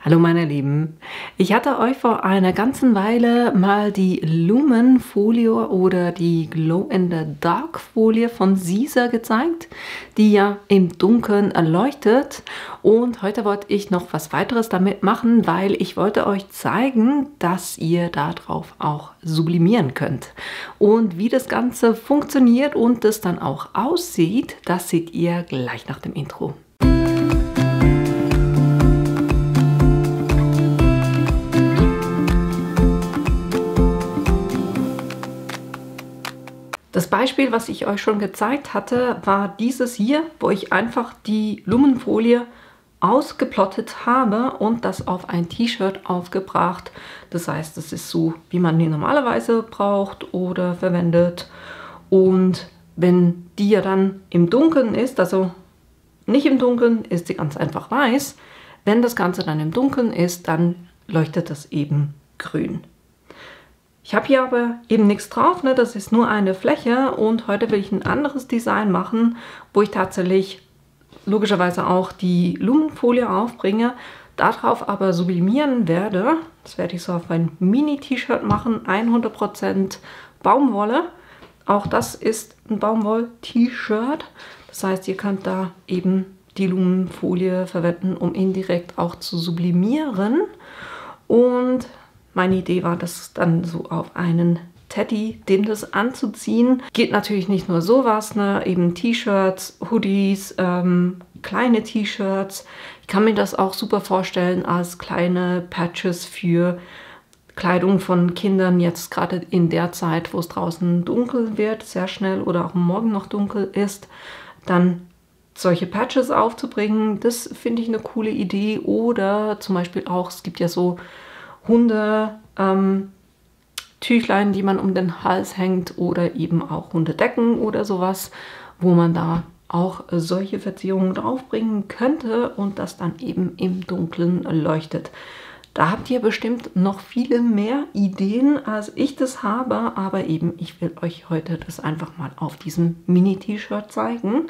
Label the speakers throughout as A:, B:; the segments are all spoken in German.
A: Hallo meine Lieben, ich hatte euch vor einer ganzen Weile mal die Lumen-Folie oder die Glow-in-the-Dark-Folie von Sisa gezeigt, die ja im Dunkeln erleuchtet. Und heute wollte ich noch was weiteres damit machen, weil ich wollte euch zeigen, dass ihr darauf auch sublimieren könnt. Und wie das Ganze funktioniert und es dann auch aussieht, das seht ihr gleich nach dem Intro. Das Beispiel, was ich euch schon gezeigt hatte, war dieses hier, wo ich einfach die Lumenfolie ausgeplottet habe und das auf ein T-Shirt aufgebracht. Das heißt, das ist so, wie man die normalerweise braucht oder verwendet. Und wenn die ja dann im Dunkeln ist, also nicht im Dunkeln, ist sie ganz einfach weiß. Wenn das Ganze dann im Dunkeln ist, dann leuchtet das eben grün. Ich habe hier aber eben nichts drauf, ne? Das ist nur eine Fläche und heute will ich ein anderes Design machen, wo ich tatsächlich logischerweise auch die Lumenfolie aufbringe, darauf aber sublimieren werde. Das werde ich so auf ein Mini-T-Shirt machen, 100% Baumwolle. Auch das ist ein Baumwoll-T-Shirt. Das heißt, ihr könnt da eben die Lumenfolie verwenden, um indirekt auch zu sublimieren. Und meine Idee war, das dann so auf einen Teddy, dem das anzuziehen. Geht natürlich nicht nur sowas, ne? Eben T-Shirts, Hoodies, kleine T-Shirts. Ich kann mir das auch super vorstellen als kleine Patches für Kleidung von Kindern, jetzt gerade in der Zeit, wo es draußen dunkel wird, sehr schnell oder auch morgen noch dunkel ist, dann solche Patches aufzubringen. Das finde ich eine coole Idee. Oder zum Beispiel auch, es gibt ja so Tüchlein, die man um den Hals hängt oder eben auch Hundedecken oder sowas, wo man da auch solche Verzierungen draufbringen könnte und das dann eben im Dunkeln leuchtet. Da habt ihr bestimmt noch viele mehr Ideen, als ich das habe, aber eben ich will euch heute das einfach mal auf diesem Mini-T-Shirt zeigen.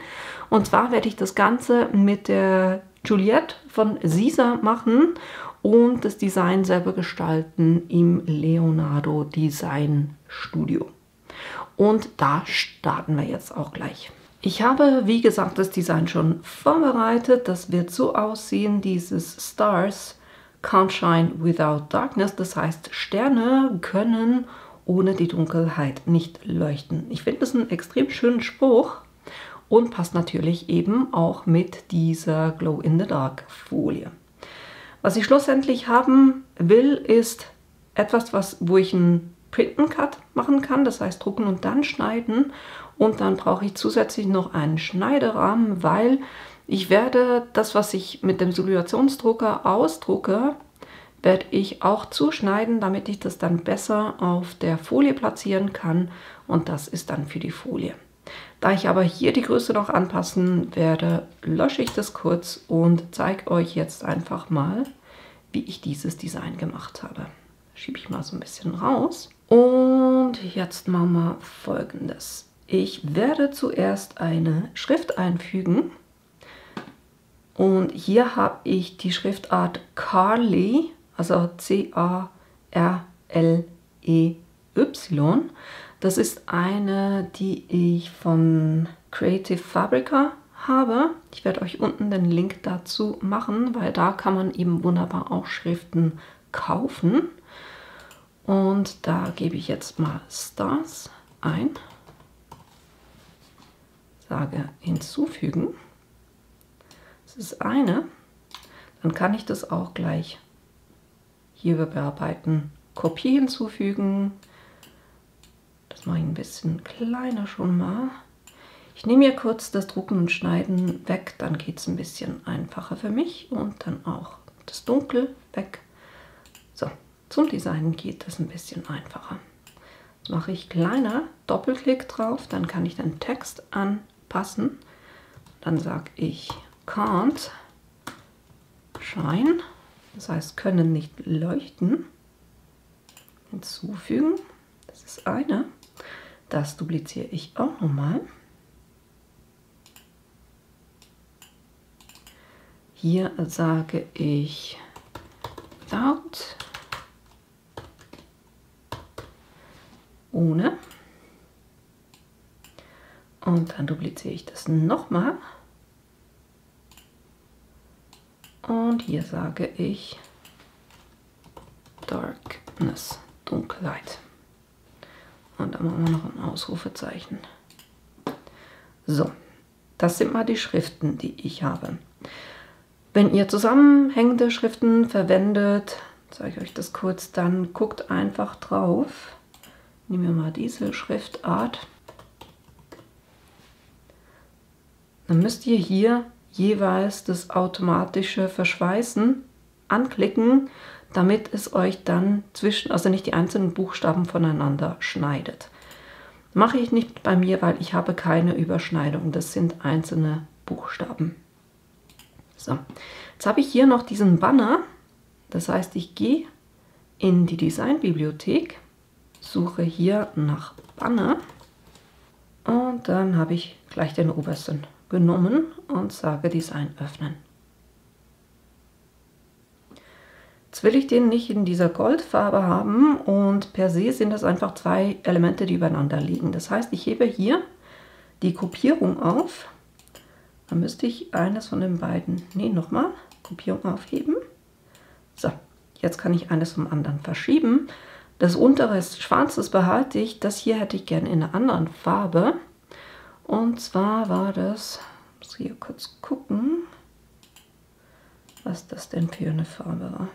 A: Und zwar werde ich das Ganze mit der Juliette von Sisa machen und das Design selber gestalten im Leonardo Design Studio. Und da starten wir jetzt auch gleich. Ich habe, wie gesagt, das Design schon vorbereitet. Das wird so aussehen, dieses Stars can't shine without darkness. Das heißt, Sterne können ohne die Dunkelheit nicht leuchten. Ich finde das einen extrem schönen Spruch und passt natürlich eben auch mit dieser Glow-in-the-Dark-Folie. Was ich schlussendlich haben will, ist etwas, wo ich einen Print-and-Cut machen kann, das heißt drucken und dann schneiden. Und dann brauche ich zusätzlich noch einen Schneiderahmen, weil ich werde das, was ich mit dem Simulationsdrucker ausdrucke, werde ich auch zuschneiden, damit ich das dann besser auf der Folie platzieren kann. Und das ist dann für die Folie. Da ich aber hier die Größe noch anpassen werde, lösche ich das kurz und zeige euch jetzt einfach mal, wie ich dieses Design gemacht habe. Schiebe ich mal so ein bisschen raus. Und jetzt machen wir Folgendes. Ich werde zuerst eine Schrift einfügen. Und hier habe ich die Schriftart Carly, also C-A-R-L-E-Y. Das ist eine, die ich von Creative Fabrica habe. Ich werde euch unten den Link dazu machen, weil da kann man eben wunderbar auch Schriften kaufen. Und da gebe ich jetzt mal Stars ein, sage hinzufügen. Das ist eine. Dann kann ich das auch gleich hier bearbeiten. Kopie hinzufügen. Das mache ich ein bisschen kleiner schon mal. Ich nehme hier kurz das Drucken und Schneiden weg, dann geht es ein bisschen einfacher für mich und dann auch das Dunkel weg. So, zum Design geht das ein bisschen einfacher. Jetzt mache ich kleiner, Doppelklick drauf, dann kann ich den Text anpassen. Dann sage ich can't shine, das heißt können nicht leuchten. Hinzufügen, das ist eine. Das dupliziere ich auch nochmal. Hier sage ich ohne. Und dann dupliziere ich das nochmal. Und hier sage ich Darkness, Dunkelheit. Und dann machen wir noch ein Ausrufezeichen. So, das sind mal die Schriften, die ich habe. Wenn ihr zusammenhängende Schriften verwendet, zeige ich euch das kurz, dann guckt einfach drauf. Nehmen wir mal diese Schriftart. Dann müsst ihr hier jeweils das automatische Verschweißen anklicken, damit es euch dann also nicht die einzelnen Buchstaben voneinander schneidet. Mache ich nicht bei mir, weil ich habe keine Überschneidung. Das sind einzelne Buchstaben. So, jetzt habe ich hier noch diesen Banner. Das heißt, ich gehe in die Designbibliothek, suche hier nach Banner und dann habe ich gleich den obersten genommen und sage Design öffnen. Jetzt will ich den nicht in dieser Goldfarbe haben und per se sind das einfach zwei Elemente, die übereinander liegen. Das heißt, ich hebe hier die Gruppierung auf. Dann müsste ich eines von den beiden, nochmal, Gruppierung aufheben. So, jetzt kann ich eines vom anderen verschieben. Das untere ist schwarz, das behalte ich. Das hier hätte ich gerne in einer anderen Farbe. Und zwar war das, ich muss hier kurz gucken, was das denn für eine Farbe war.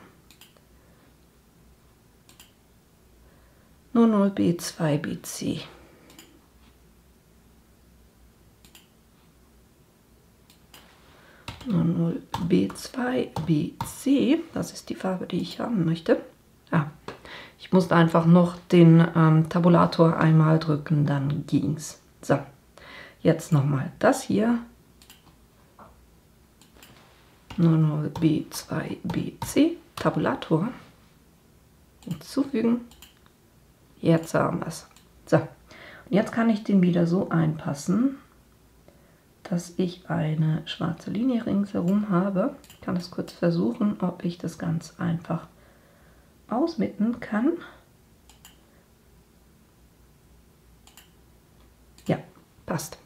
A: 00B2BC. B2BC, das ist die Farbe, die ich haben möchte. Ah, ich musste einfach noch den Tabulator einmal drücken, dann ging's. So, jetzt nochmal das hier. 00B2BC, Tabulator. Hinzufügen. Jetzt haben wir es. So, und jetzt kann ich den wieder so einpassen, dass ich eine schwarze Linie ringsherum habe. Ich kann das kurz versuchen, ob ich das ganz einfach ausmitten kann. Ja, passt.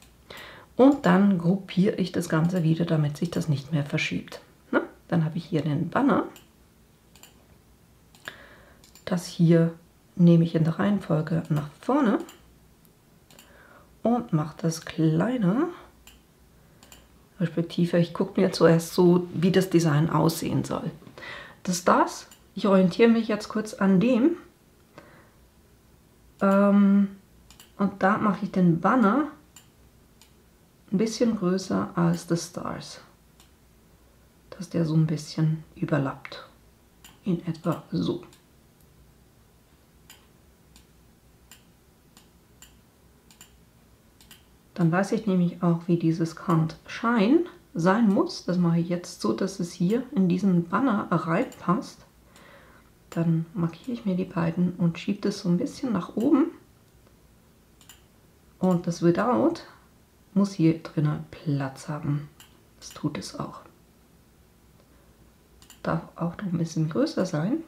A: Und dann gruppiere ich das Ganze wieder, damit sich das nicht mehr verschiebt. Na, dann habe ich hier den Banner. Das hier nehme ich in der Reihenfolge nach vorne und mache das kleiner. Respektive, ich gucke mir zuerst so, wie das Design aussehen soll. Das ist das. Ich orientiere mich jetzt kurz an dem. Und da mache ich den Banner ein bisschen größer als das Stars. Dass der so ein bisschen überlappt. In etwa so. Dann weiß ich nämlich auch, wie dieses Can't Shine sein muss. Das mache ich jetzt so, dass es hier in diesen Banner reinpasst. Dann markiere ich mir die beiden und schiebe das so ein bisschen nach oben. Und das Without muss hier drinnen Platz haben. Das tut es auch. Darf auch noch ein bisschen größer sein.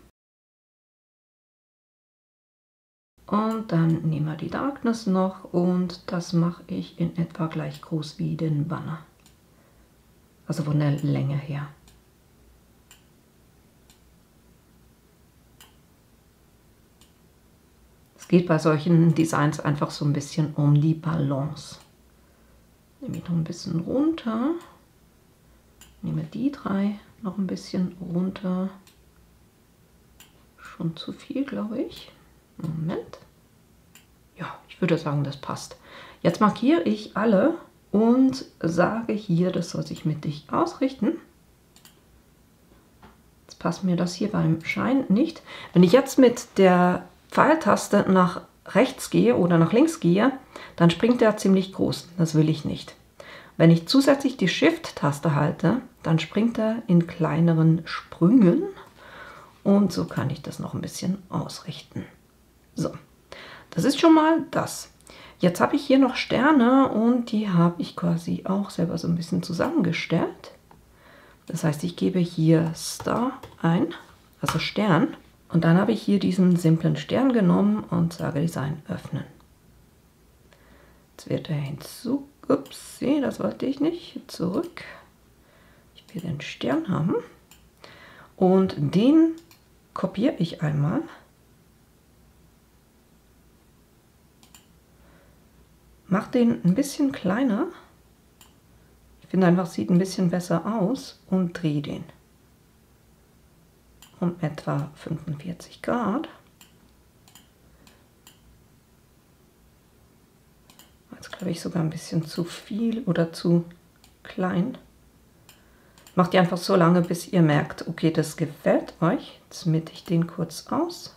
A: Und dann nehmen wir die Darkness noch und das mache ich in etwa gleich groß wie den Banner. Also von der Länge her. Es geht bei solchen Designs einfach so ein bisschen um die Balance. Nehme ich noch ein bisschen runter. Nehme die drei noch ein bisschen runter. Schon zu viel, glaube ich. Moment. Ja, ich würde sagen, das passt. Jetzt markiere ich alle und sage hier, das soll sich mittig ausrichten. Jetzt passt mir das hier beim Schein nicht. Wenn ich jetzt mit der Pfeiltaste nach rechts gehe oder nach links gehe, dann springt der ziemlich groß. Das will ich nicht. Wenn ich zusätzlich die Shift-Taste halte, dann springt er in kleineren Sprüngen und so kann ich das noch ein bisschen ausrichten. So, das ist schon mal das. Jetzt habe ich hier noch Sterne und die habe ich quasi auch selber so ein bisschen zusammengestellt. Das heißt, ich gebe hier Star ein, also Stern. Und dann habe ich hier diesen simplen Stern genommen und sage Design öffnen. Jetzt wird er hinzu. Upsi, das wollte ich nicht. Zurück. Ich will den Stern haben. Und den kopiere ich einmal. Mache den ein bisschen kleiner. Ich finde einfach, sieht ein bisschen besser aus und drehe den um etwa 45 Grad. Jetzt glaube ich sogar ein bisschen zu viel oder zu klein. Macht ihr einfach so lange, bis ihr merkt, okay, das gefällt euch. Jetzt mitte ich den kurz aus.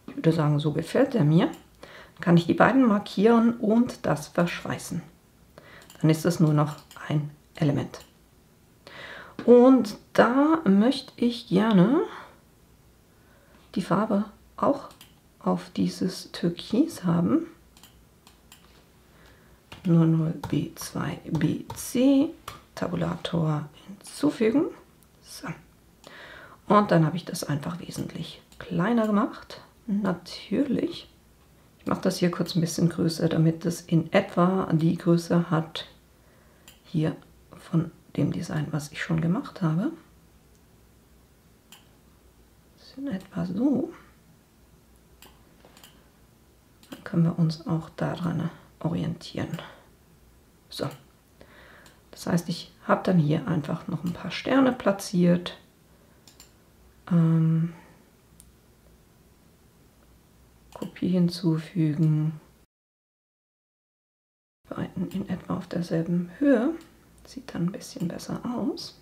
A: Ich würde sagen, so gefällt er mir. Dann kann ich die beiden markieren und das verschweißen. Dann ist es nur noch ein Element. Und da möchte ich gerne die Farbe auch auf dieses Türkis haben. 00B2BC, Tabulator hinzufügen. So. Und dann habe ich das einfach wesentlich kleiner gemacht. Natürlich. Ich mache das hier kurz ein bisschen größer, damit es in etwa die Größe hat hier von dem Design, was ich schon gemacht habe. Das ist in etwa so. Dann können wir uns auch daran orientieren. So. Das heißt, ich habe dann hier einfach noch ein paar Sterne platziert. Kopie hinzufügen. Beiden in etwa auf derselben Höhe. Sieht dann ein bisschen besser aus.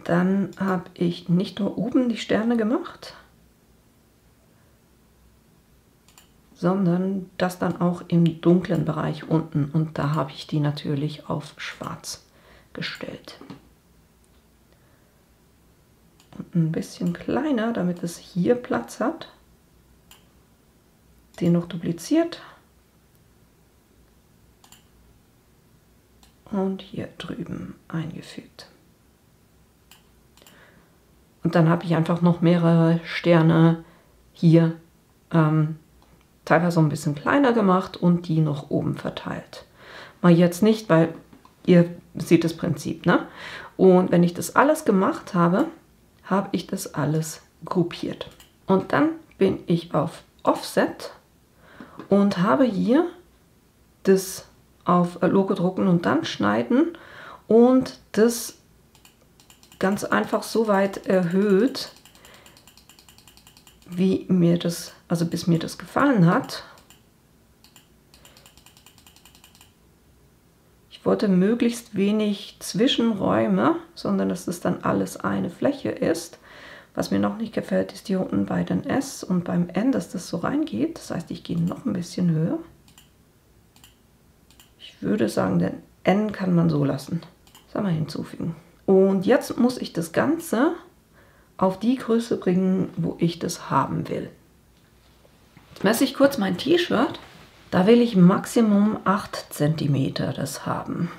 A: Dann habe ich nicht nur oben die Sterne gemacht, sondern das dann auch im dunklen Bereich unten. Und da habe ich die natürlich auf schwarz gestellt. Und ein bisschen kleiner, damit es hier Platz hat. Den noch dupliziert. Und hier drüben eingefügt. Und dann habe ich einfach noch mehrere Sterne hier teilweise ein bisschen kleiner gemacht und die noch oben verteilt. Mal jetzt nicht, weil ihr seht das Prinzip, ne? Und wenn ich das alles gemacht habe, habe ich das alles gruppiert. Und dann bin ich auf Offset und habe hier das auf Logo drucken und dann schneiden und das ganz einfach so weit erhöht, wie mir das, also bis mir das gefallen hat. Ich wollte möglichst wenig Zwischenräume, sondern dass das dann alles eine Fläche ist. Was mir noch nicht gefällt, ist hier unten bei den S und beim N, dass das so reingeht. Das heißt, ich gehe noch ein bisschen höher. Ich würde sagen, den N kann man so lassen. Das einmal hinzufügen. Und jetzt muss ich das Ganze auf die Größe bringen, wo ich das haben will. Jetzt messe ich kurz mein T-Shirt. Da will ich Maximum 8 cm das haben.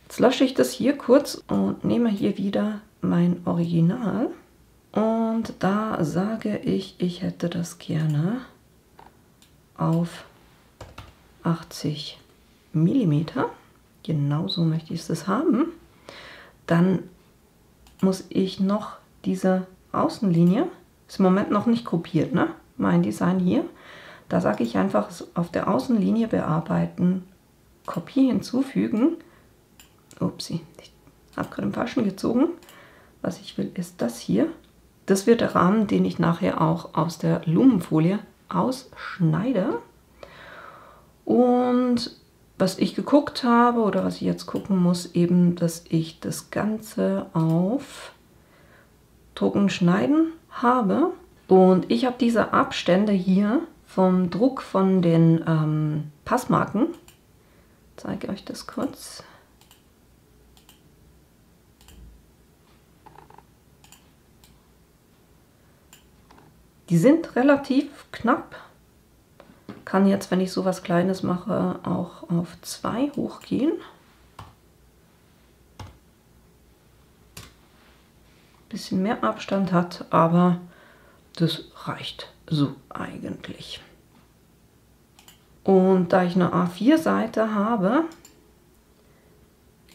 A: Jetzt lösche ich das hier kurz und nehme hier wieder mein Original. Und da sage ich, ich hätte das gerne auf 80 mm. Genauso möchte ich es haben. Dann muss ich noch diese Außenlinie, ist im Moment noch nicht gruppiert, ne? Mein Design hier. Da sage ich einfach auf der Außenlinie bearbeiten, Kopie hinzufügen. Upsi, ich habe gerade den falschen gezogen. Was ich will, ist das hier. Das wird der Rahmen, den ich nachher auch aus der Lumenfolie ausschneide. Und was ich geguckt habe oder was ich jetzt gucken muss, eben, dass ich das Ganze auf Drucken, Schneiden habe. Und ich habe diese Abstände hier vom Druck von den Passmarken. Ich zeige euch das kurz. Die sind relativ knapp. Kann jetzt, wenn ich sowas Kleines mache, auch auf 2 hochgehen. bisschen mehr Abstand hat, aber das reicht so eigentlich. Und da ich eine A4-Seite habe,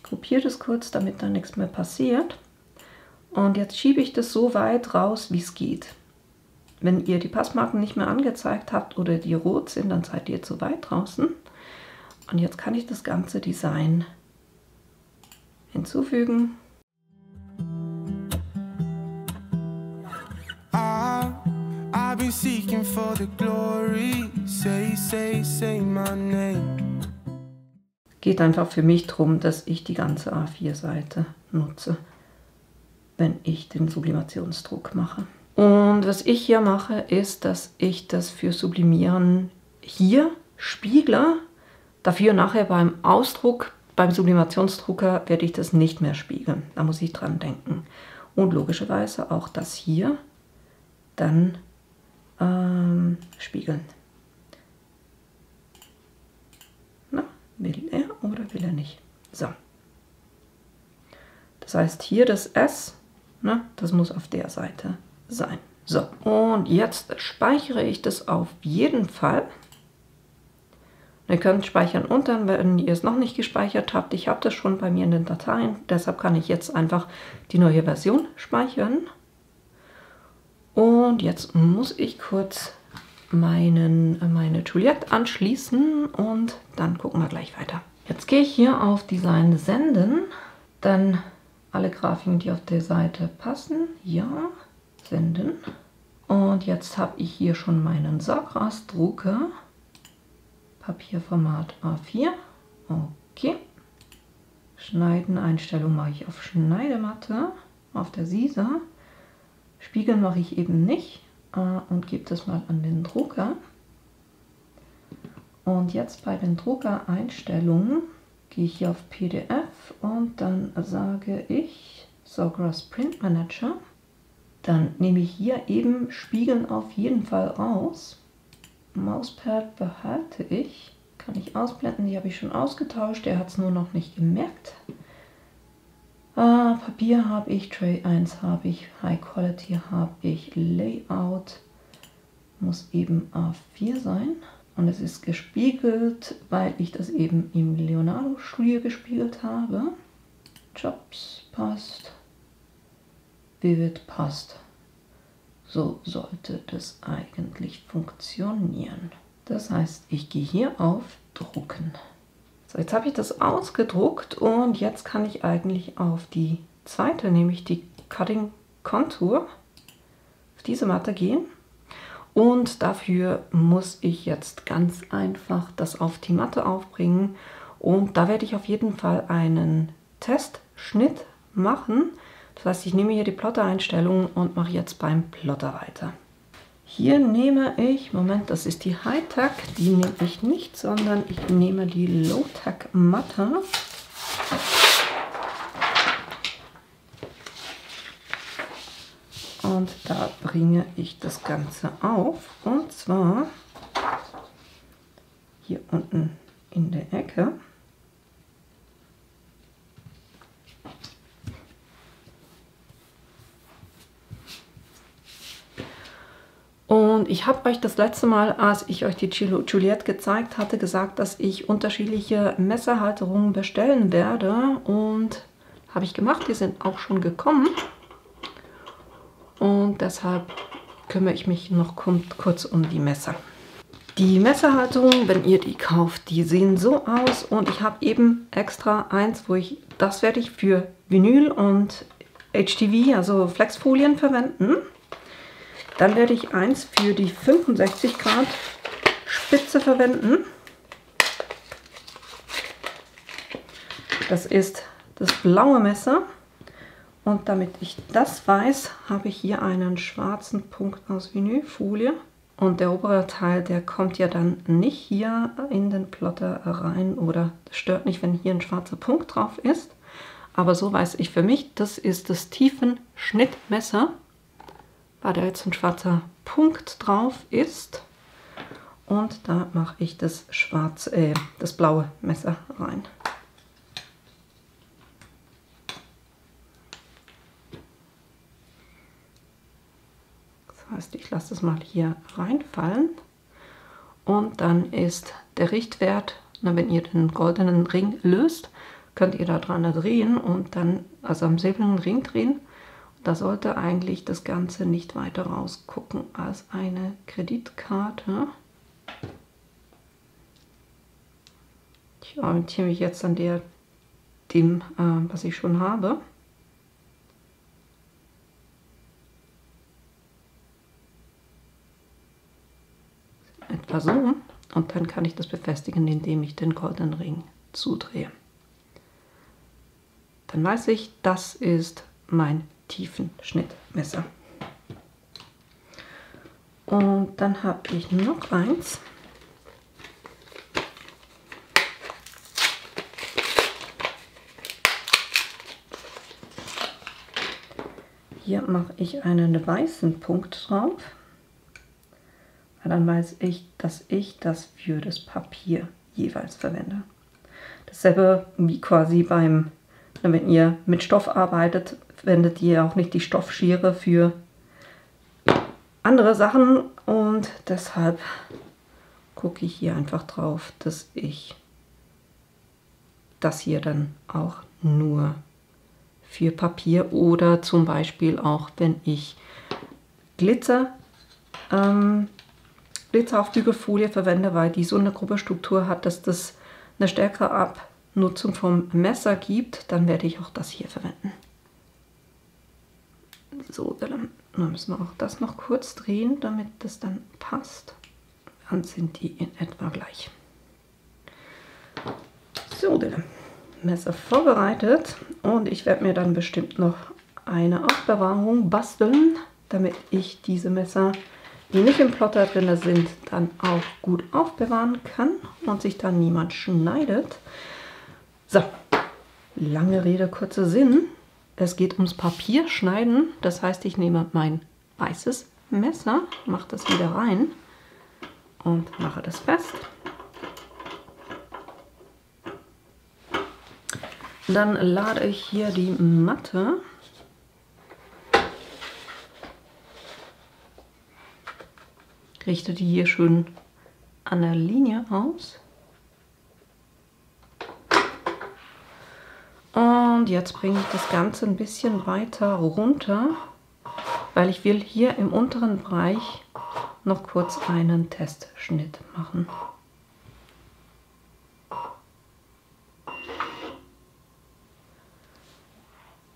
A: kopiere das kurz, damit da nichts mehr passiert. Und jetzt schiebe ich das so weit raus, wie es geht. Wenn ihr die Passmarken nicht mehr angezeigt habt oder die rot sind, dann seid ihr zu weit draußen. Und jetzt kann ich das ganze Design hinzufügen. I've been seeking for the glory. Say my name. Geht einfach für mich darum, dass ich die ganze A4-Seite nutze, wenn ich den Sublimationsdruck mache. Und was ich hier mache, ist, dass ich das für Sublimieren hier spiegle. Dafür nachher beim Ausdruck, beim Sublimationsdrucker werde ich das nicht mehr spiegeln. Da muss ich dran denken. Und logischerweise auch das hier dann spiegeln. Na, will er oder will er nicht? So. Das heißt, hier das S, ne, das muss auf der Seite sein. So, und jetzt speichere ich das auf jeden Fall. Ihr könnt speichern unten, wenn ihr es noch nicht gespeichert habt. Ich habe das schon bei mir in den Dateien, deshalb kann ich jetzt einfach die neue Version speichern. Und jetzt muss ich kurz meine Juliette anschließen und dann gucken wir gleich weiter. Jetzt gehe ich hier auf Design senden, dann alle Grafiken, die auf der Seite passen, ja, senden. Und jetzt habe ich hier schon meinen Sargras-Drucker, Papierformat A4, okay. Schneiden, Einstellung mache ich auf Schneidematte, auf der Sisa. Spiegeln mache ich eben nicht und gebe das mal an den Drucker. Und jetzt bei den Druckereinstellungen gehe ich hier auf PDF und dann sage ich Sargras Print Manager. Dann nehme ich hier eben Spiegeln auf jeden Fall raus. Mauspad behalte ich. Kann ich ausblenden, die habe ich schon ausgetauscht, der hat es nur noch nicht gemerkt. Papier habe ich, Tray 1 habe ich, High Quality habe ich, Layout muss eben A4 sein. Und es ist gespiegelt, weil ich das eben im Leonardo Studio gespiegelt habe. Jobs passt. Vivid passt. So sollte das eigentlich funktionieren. Das heißt, ich gehe hier auf Drucken. So, jetzt habe ich das ausgedruckt und jetzt kann ich eigentlich auf die zweite, nämlich die Cutting Contour, auf diese Matte gehen. Und dafür muss ich jetzt ganz einfach das auf die Matte aufbringen. Und da werde ich auf jeden Fall einen Testschnitt machen. Das heißt, ich nehme hier die Plotter-Einstellung und mache jetzt beim Plotter weiter. Hier nehme ich, Moment, das ist die Hightech, die nehme ich nicht, sondern ich nehme die Low-Tech Matte. Und da bringe ich das Ganze auf, und zwar hier unten in der Ecke. Und ich habe euch das letzte Mal, als ich euch die Juliette gezeigt hatte, gesagt, dass ich unterschiedliche Messerhalterungen bestellen werde. Und habe ich gemacht, die sind auch schon gekommen. Und deshalb kümmere ich mich noch kurz um die Messer. Die Messerhalterungen, wenn ihr die kauft, die sehen so aus. Und ich habe eben extra eins, das werde ich für Vinyl und HTV, also Flexfolien, verwenden. Dann werde ich eins für die 65 Grad Spitze verwenden. Das ist das blaue Messer. Und damit ich das weiß, habe ich hier einen schwarzen Punkt aus Vinylfolie. Und der obere Teil, der kommt ja dann nicht hier in den Plotter rein, oder das stört nicht, wenn hier ein schwarzer Punkt drauf ist. Aber so weiß ich für mich, das ist das Tiefenschnittmesser, weil da jetzt ein schwarzer Punkt drauf ist. Und da mache ich das blaue Messer rein. heißt, ich lasse es mal hier reinfallen. Und dann ist der Richtwert, na, wenn ihr den goldenen Ring löst, könnt ihr da dran drehen und dann, also am silbernen Ring drehen. Da sollte eigentlich das Ganze nicht weiter rausgucken als eine Kreditkarte. Ich orientiere mich jetzt an dem, was ich schon habe. Etwa so. Und dann kann ich das befestigen, indem ich den goldenen Ring zudrehe. Dann weiß ich, das ist mein Tiefenschnittmesser. Und dann habe ich noch eins. Hier mache ich einen weißen Punkt drauf. Dann weiß ich, dass ich das für das Papier jeweils verwende. Dasselbe wie quasi wenn ihr mit Stoff arbeitet, verwendet ihr auch nicht die Stoffschere für andere Sachen. Und deshalb gucke ich hier einfach drauf, dass ich das hier dann auch nur für Papier oder zum Beispiel auch, wenn ich Glitzer auf Bügelfolie verwende, weil die so eine grobe Struktur hat, dass das eine stärkere Abnutzung vom Messer gibt, dann werde ich auch das hier verwenden. So, dann müssen wir auch das noch kurz drehen, damit das dann passt. Dann sind die in etwa gleich. So, dann Messer vorbereitet und ich werde mir dann bestimmt noch eine Aufbewahrung basteln, damit ich diese Messer, die nicht im Plotter drin sind, dann auch gut aufbewahren kann und sich dann niemand schneidet. So, lange Rede, kurzer Sinn. Es geht ums Papierschneiden. Das heißt, ich nehme mein weißes Messer, mache das wieder rein und mache das fest. Dann lade ich hier die Matte. Richte die hier schön an der Linie aus. Und jetzt bringe ich das Ganze ein bisschen weiter runter, weil ich will hier im unteren Bereich noch kurz einen Testschnitt machen.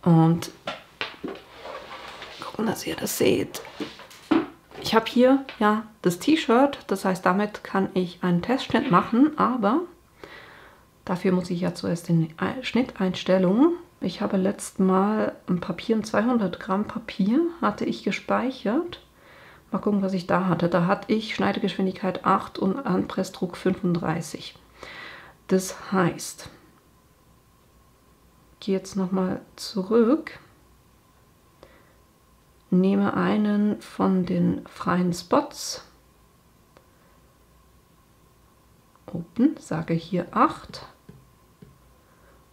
A: Und gucken, dass ihr das seht. Ich habe hier ja das T-Shirt, das heißt, damit kann ich einen Testschnitt machen, aber dafür muss ich ja zuerst in die Schnitteinstellungen. Ich habe letztes Mal ein Papier, 200 Gramm Papier hatte ich gespeichert. Mal gucken, was ich da hatte. Da hatte ich Schneidegeschwindigkeit 8 und Anpressdruck 35. Das heißt, ich gehe jetzt nochmal zurück. Nehme einen von den freien Spots, Open, sage hier 8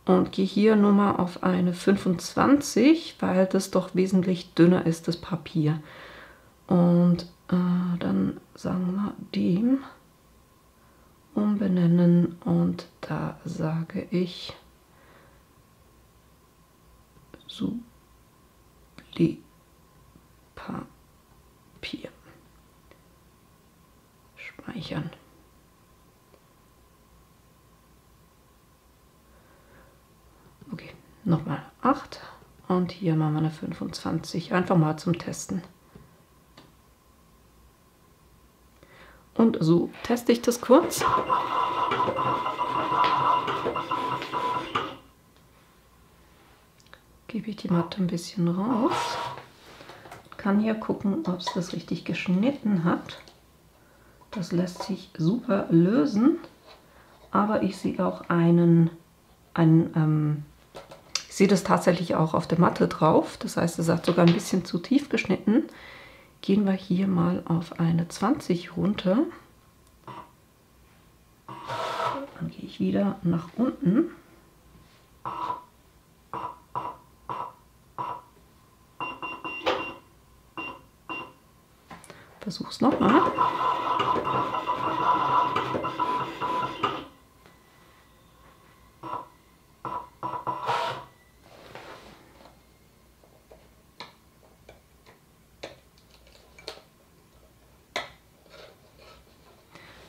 A: und gehe hier nur mal auf eine 25, weil das doch wesentlich dünner ist, das Papier. Und dann sagen wir dem umbenennen und da sage ich Papier. Speichern. Okay, nochmal 8 und hier machen wir eine 25, einfach mal zum Testen. Und so teste ich das kurz. Gebe ich die Matte ein bisschen raus. Kann hier gucken, ob es das richtig geschnitten hat. Das lässt sich super lösen, aber ich sehe auch ich sehe das tatsächlich auch auf der Matte drauf. Das heißt, es hat sogar ein bisschen zu tief geschnitten. Gehen wir hier mal auf eine 20 runter. Dann gehe ich wieder nach unten. versuch's nochmal.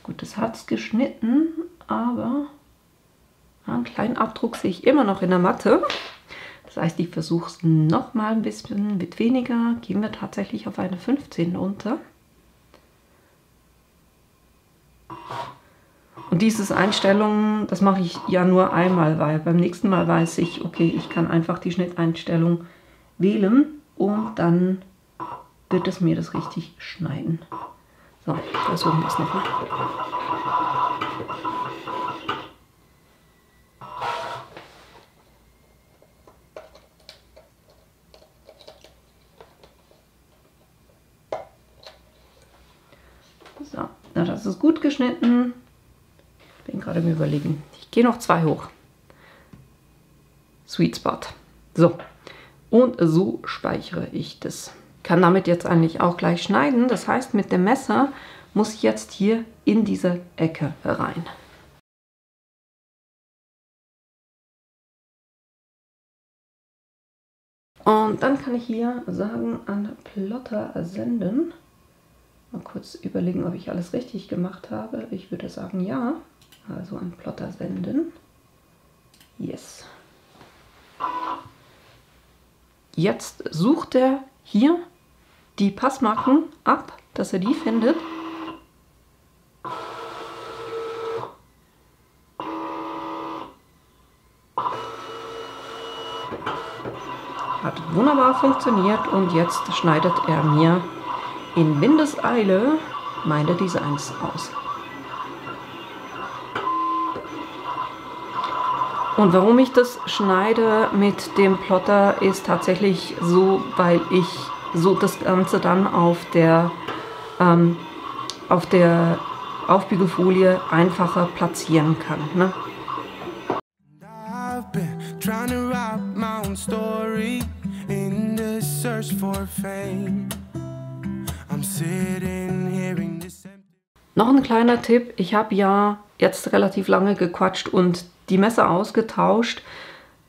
A: Gut, das hat es geschnitten, aber einen kleinen Abdruck sehe ich immer noch in der Matte. Das heißt, ich versuche es nochmal ein bisschen mit weniger. Gehen wir tatsächlich auf eine 15 runter. Und diese Einstellung, das mache ich ja nur einmal, weil beim nächsten Mal weiß ich, okay, ich kann einfach die Schnitteinstellung wählen und dann wird es mir das richtig schneiden. So, versuchen wir es nochmal. So, na, das ist gut geschnitten. Bin gerade im Überlegen. Ich gehe noch 2 hoch. Sweet Spot. So, und so speichere ich das. Kann damit jetzt eigentlich auch gleich schneiden. Das heißt, mit dem Messer muss ich jetzt hier in diese Ecke rein. Und dann kann ich hier sagen, an Plotter senden. Mal kurz überlegen, ob ich alles richtig gemacht habe. Ich würde sagen, ja. Also an Plotter senden. Yes. Jetzt sucht er hier die Passmarken ab, dass er die findet. Hat wunderbar funktioniert und jetzt schneidet er mir in Windeseile meine Designs aus. Und warum ich das schneide mit dem Plotter ist tatsächlich so, weil ich so das Ganze dann auf der Aufbügelfolie einfacher platzieren kann. Ne? Noch ein kleiner Tipp, ich habe ja jetzt relativ lange gequatscht und die Messer ausgetauscht.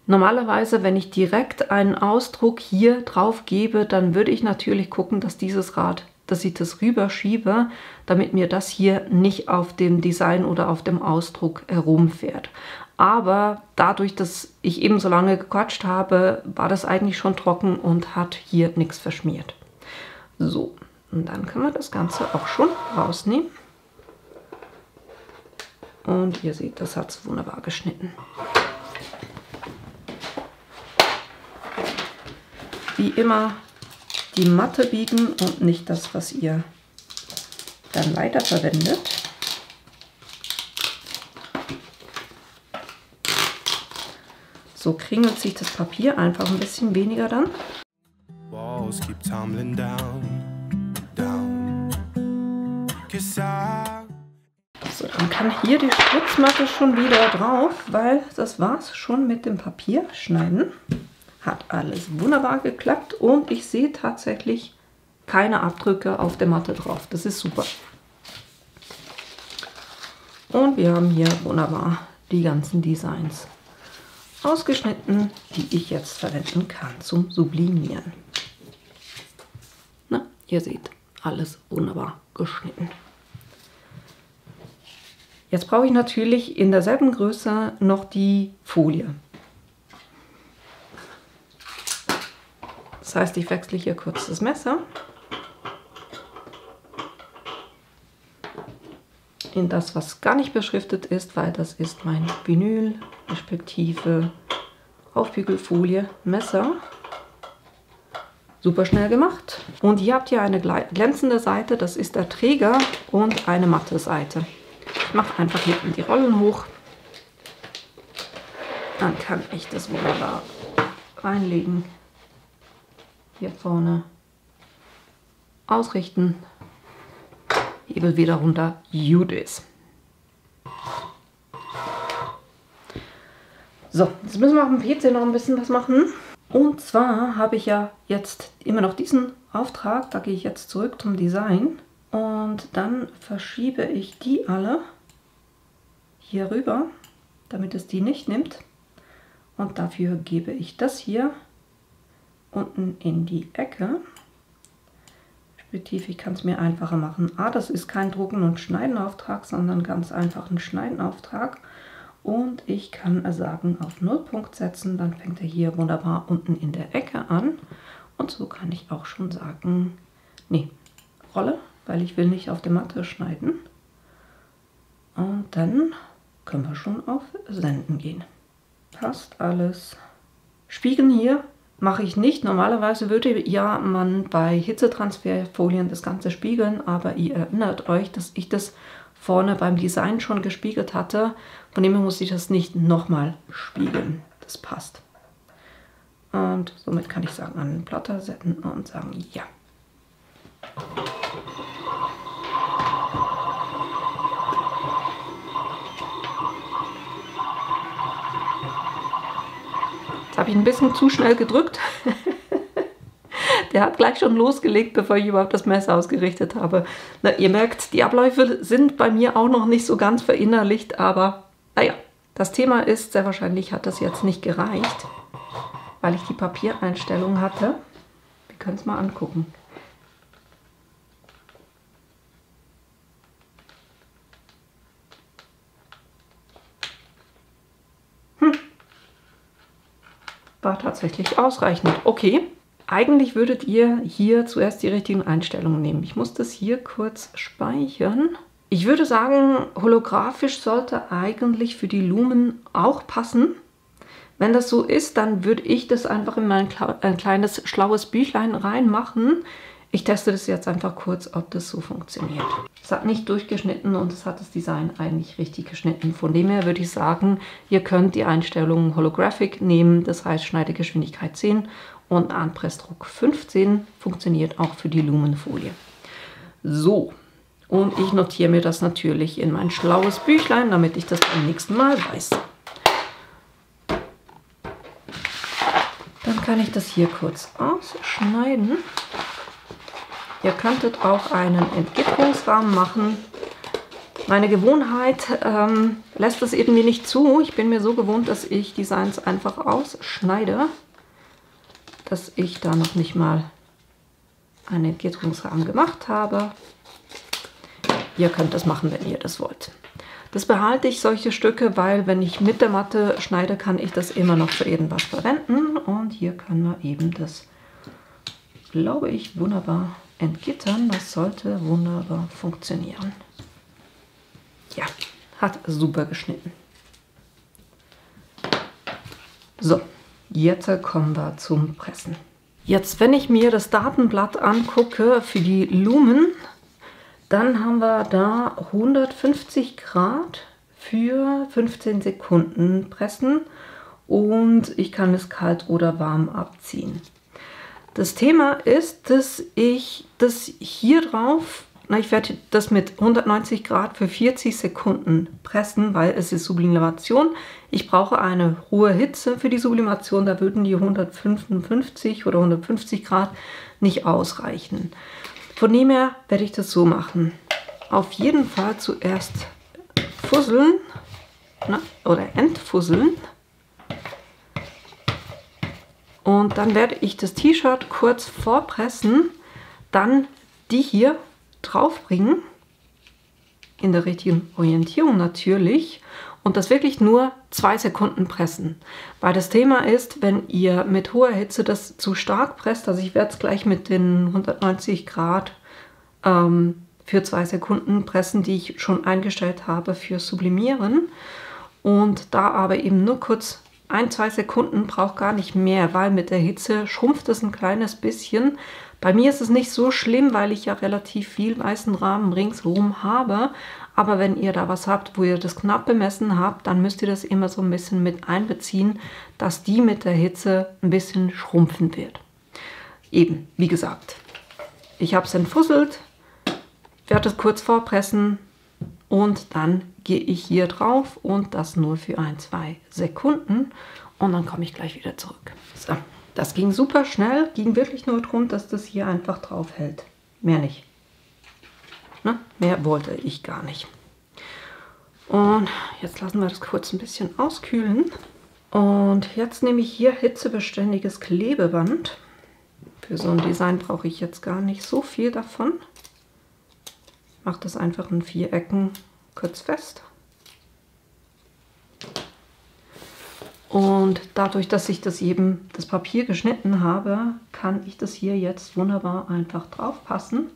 A: Normalerweise, wenn ich direkt einen Ausdruck hier drauf gebe, dann würde ich natürlich gucken, dass dieses Rad, dass ich das rüberschiebe, damit mir das hier nicht auf dem Design oder auf dem Ausdruck herumfährt. Aber dadurch, dass ich eben so lange gequatscht habe, war das eigentlich schon trocken und hat hier nichts verschmiert. So, und dann können wir das Ganze auch schon rausnehmen. Und ihr seht, das hat es wunderbar geschnitten. Wie immer die Matte biegen und nicht das, was ihr dann weiterverwendet. So kringelt sich das Papier einfach ein bisschen weniger dann. So, dann kann hier die Spritzmatte schon wieder drauf, weil das war's schon mit dem Papierschneiden. Hat alles wunderbar geklappt und ich sehe tatsächlich keine Abdrücke auf der Matte drauf. Das ist super. Und wir haben hier wunderbar die ganzen Designs ausgeschnitten, die ich jetzt verwenden kann zum Sublimieren. Na, ihr seht, alles wunderbar geschnitten. Jetzt brauche ich natürlich in derselben Größe noch die Folie. Das heißt, ich wechsle hier kurz das Messer in das, was gar nicht beschriftet ist, weil das ist mein Vinyl, respektive Aufbügelfolie Messer. Super schnell gemacht. Und hier habt ihr eine glänzende Seite, das ist der Träger, und eine matte Seite. Ich mache einfach hinten die Rollen hoch. Dann kann ich das wunderbar reinlegen. Hier vorne ausrichten. Hebel wieder runter. Gut ist. So, jetzt müssen wir auf dem PC noch ein bisschen was machen. Und zwar habe ich ja jetzt immer noch diesen Auftrag. Da gehe ich jetzt zurück zum Design. Und dann verschiebe ich die alle hier rüber, damit es die nicht nimmt. Und dafür gebe ich das hier unten in die Ecke. Respektive, ich kann es mir einfacher machen. Das ist kein Drucken- und Schneidenauftrag, sondern ganz einfach ein Schneidenauftrag. Und ich kann sagen, auf Nullpunkt setzen, dann fängt er hier wunderbar unten in der Ecke an. Und so kann ich auch schon sagen, nee, Rolle, weil ich will nicht auf der Matte schneiden. Und dann können wir schon auf Senden gehen. Passt alles. Spiegeln hier mache ich nicht. Normalerweise würde ja man bei Hitzetransferfolien das Ganze spiegeln, aber ihr erinnert euch, dass ich das vorne beim Design schon gespiegelt hatte. Von dem her muss ich das nicht nochmal spiegeln. Das passt. Und somit kann ich sagen, an den Plotter setzen und sagen, ja. Jetzt habe ich ein bisschen zu schnell gedrückt. Der hat gleich schon losgelegt, bevor ich überhaupt das Messer ausgerichtet habe. Na, ihr merkt, die Abläufe sind bei mir auch noch nicht so ganz verinnerlicht, aber naja, das Thema ist, sehr wahrscheinlich hat das jetzt nicht gereicht, weil ich die Papiereinstellung hatte. Wir können es mal angucken. War tatsächlich ausreichend. Okay. Eigentlich würdet ihr hier zuerst die richtigen Einstellungen nehmen. Ich muss das hier kurz speichern. Ich würde sagen, holographisch sollte eigentlich für die Lumen auch passen. Wenn das so ist, dann würde ich das einfach in mein ein kleines schlaues Büchlein reinmachen. Ich teste das jetzt einfach kurz, ob das so funktioniert. Es hat nicht durchgeschnitten und es hat das Design eigentlich richtig geschnitten. Von dem her würde ich sagen, ihr könnt die Einstellungen Holographic nehmen, das heißt Schneidegeschwindigkeit 10 und Anpressdruck 15 funktioniert auch für die Lumenfolie. So, und ich notiere mir das natürlich in mein schlaues Büchlein, damit ich das beim nächsten Mal weiß. Dann kann ich das hier kurz ausschneiden. Ihr könntet auch einen Entgitterungsrahmen machen. Meine Gewohnheit lässt das irgendwie nicht zu. Ich bin mir so gewohnt, dass ich Designs einfach ausschneide, dass ich da noch nicht mal einen Entgitterungsrahmen gemacht habe. Ihr könnt das machen, wenn ihr das wollt. Das behalte ich, solche Stücke, weil wenn ich mit der Matte schneide, kann ich das immer noch für irgendwas verwenden. Und hier können wir eben das, glaube ich, wunderbar entgittern. Das sollte wunderbar funktionieren. Ja, hat super geschnitten. So, jetzt kommen wir zum Pressen. Jetzt, wenn ich mir das Datenblatt angucke für die Lumen, dann haben wir da 150 Grad für 15 Sekunden pressen und ich kann es kalt oder warm abziehen. Das Thema ist, dass ich das hier drauf, ich werde das mit 190 Grad für 40 Sekunden pressen, weil es ist Sublimation. Ich brauche eine hohe Hitze für die Sublimation, da würden die 155 oder 150 Grad nicht ausreichen. Von dem her werde ich das so machen. Auf jeden Fall zuerst fusseln oder entfusseln. Und dann werde ich das T-Shirt kurz vorpressen, dann die hier draufbringen, in der richtigen Orientierung natürlich, und das wirklich nur 2 Sekunden pressen. Weil das Thema ist, wenn ihr mit hoher Hitze das zu stark presst, also ich werde es gleich mit den 190 Grad für 2 Sekunden pressen, die ich schon eingestellt habe für Sublimieren, und da aber eben nur kurz 1-2 Sekunden, braucht gar nicht mehr, weil mit der Hitze schrumpft es ein kleines bisschen. Bei mir ist es nicht so schlimm, weil ich ja relativ viel weißen Rahmen ringsherum habe. Aber wenn ihr da was habt, wo ihr das knapp bemessen habt, dann müsst ihr das immer so ein bisschen mit einbeziehen, dass die mit der Hitze ein bisschen schrumpfen wird. Eben, wie gesagt, ich habe es entfusselt, werde es kurz vorpressen und dann gehe ich hier drauf und das nur für 1-2 Sekunden und dann komme ich gleich wieder zurück. So, das ging super schnell, ging wirklich nur darum, dass das hier einfach drauf hält. Mehr nicht. Ne? Mehr wollte ich gar nicht. Und jetzt lassen wir das kurz ein bisschen auskühlen. Und jetzt nehme ich hier hitzebeständiges Klebeband. Für so ein Design brauche ich jetzt gar nicht so viel davon. Ich mache das einfach in 4 Ecken kurz fest. Und dadurch, dass ich das Papier geschnitten habe, kann ich das hier jetzt wunderbar einfach drauf passen.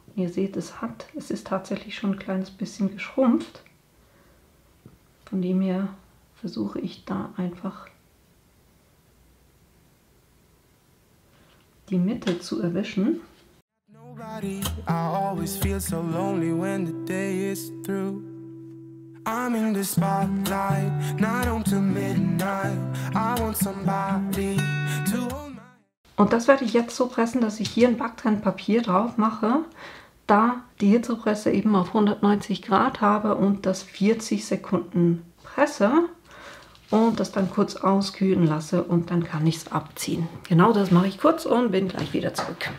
A: Und ihr seht, es ist tatsächlich schon ein kleines bisschen geschrumpft. Von dem her versuche ich da einfach die Mitte zu erwischen. Und das werde ich jetzt so pressen, dass ich hier ein Backtrennpapier drauf mache, da die Hitzepresse eben auf 190 Grad habe und das 40 Sekunden presse und das dann kurz auskühlen lasse und dann kann ich es abziehen. Genau das mache ich kurz und bin gleich wieder zurück.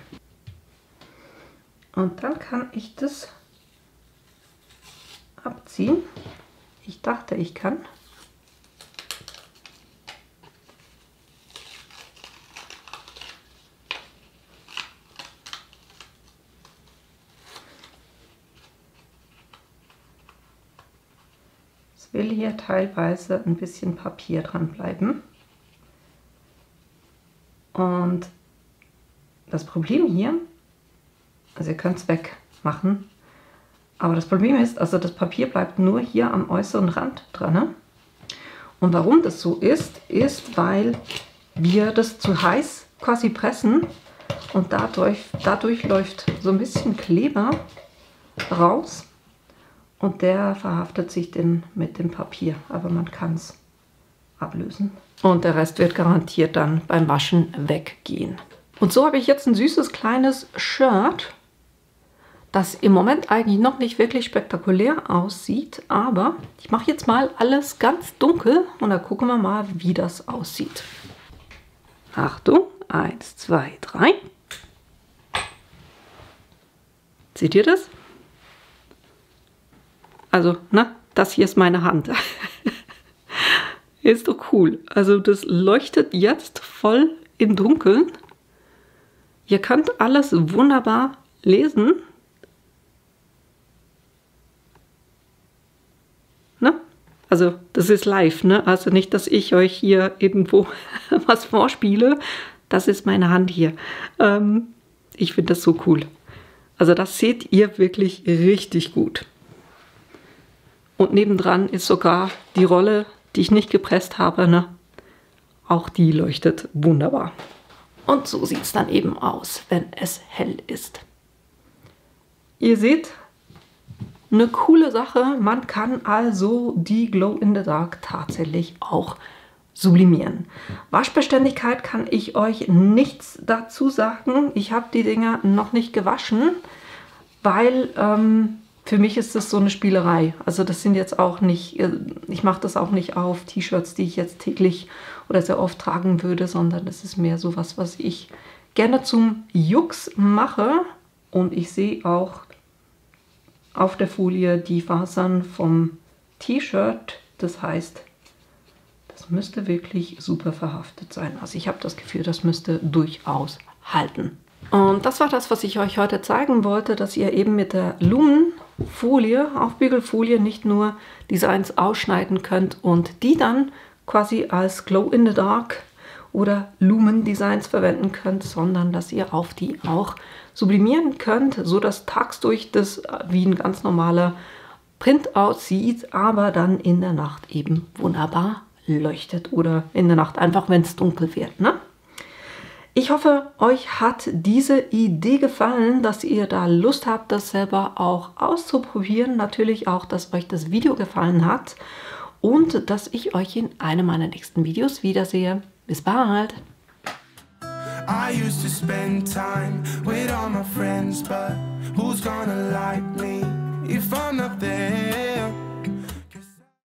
A: Und dann kann ich das abziehen. Ich dachte, ich kann. Es will hier teilweise ein bisschen Papier dran bleiben. Und das Problem hier, also ihr könnt es wegmachen, aber das Problem ist, also das Papier bleibt nur hier am äußeren Rand dran. Und warum das so ist, weil wir das zu heiß quasi pressen und dadurch läuft so ein bisschen Kleber raus und der verhaftet sich mit dem Papier, aber man kann es ablösen. Und der Rest wird garantiert dann beim Waschen weggehen. Und so habe ich jetzt ein süßes kleines Shirt, das im Moment eigentlich noch nicht wirklich spektakulär aussieht, aber ich mache jetzt mal alles ganz dunkel und dann gucken wir mal, wie das aussieht. Achtung, 1, 2, 3. Seht ihr das? Also, na, das hier ist meine Hand. Ist doch cool. Also das leuchtet jetzt voll im Dunkeln. Ihr könnt alles wunderbar lesen. Ne? Also das ist live, ne? Also nicht, dass ich euch hier irgendwo was vorspiele. Das ist meine Hand hier. Ich finde das so cool. Also das seht ihr wirklich richtig gut. Und nebendran ist sogar die Rolle, die ich nicht gepresst habe, ne? Auch die leuchtet wunderbar. Und so sieht es dann eben aus, wenn es hell ist. Ihr seht, eine coole Sache. Man kann also die Glow in the Dark tatsächlich auch sublimieren. Waschbeständigkeit kann ich euch nichts dazu sagen. Ich habe die Dinger noch nicht gewaschen, weil für mich ist das so eine Spielerei. Also das sind jetzt auch nicht, ich mache das auch nicht auf T-Shirts, die ich jetzt täglich oder sehr oft tragen würde, sondern das ist mehr so was ich gerne zum Jux mache. Und ich sehe auch auf der Folie die Fasern vom T-Shirt. Das heißt, das müsste wirklich super verhaftet sein. Also ich habe das Gefühl, das müsste durchaus halten. Und das war das, was ich euch heute zeigen wollte, dass ihr eben mit der Lumenfolie, Aufbügelfolie, nicht nur Designs ausschneiden könnt und die dann quasi als Glow in the Dark oder Lumen Designs verwenden könnt, sondern dass ihr auf die auch sublimieren könnt, so dass tagsdurch das wie ein ganz normaler Print aussieht, aber dann in der Nacht eben wunderbar leuchtet oder in der Nacht einfach, wenn es dunkel wird, ne? Ich hoffe, euch hat diese Idee gefallen, dass ihr da Lust habt, das selber auch auszuprobieren. Natürlich auch, dass euch das Video gefallen hat und dass ich euch in einem meiner nächsten Videos wiedersehe. Bis bald!
B: I used to spend time with all my friends, but who's gonna like me if I'm not there?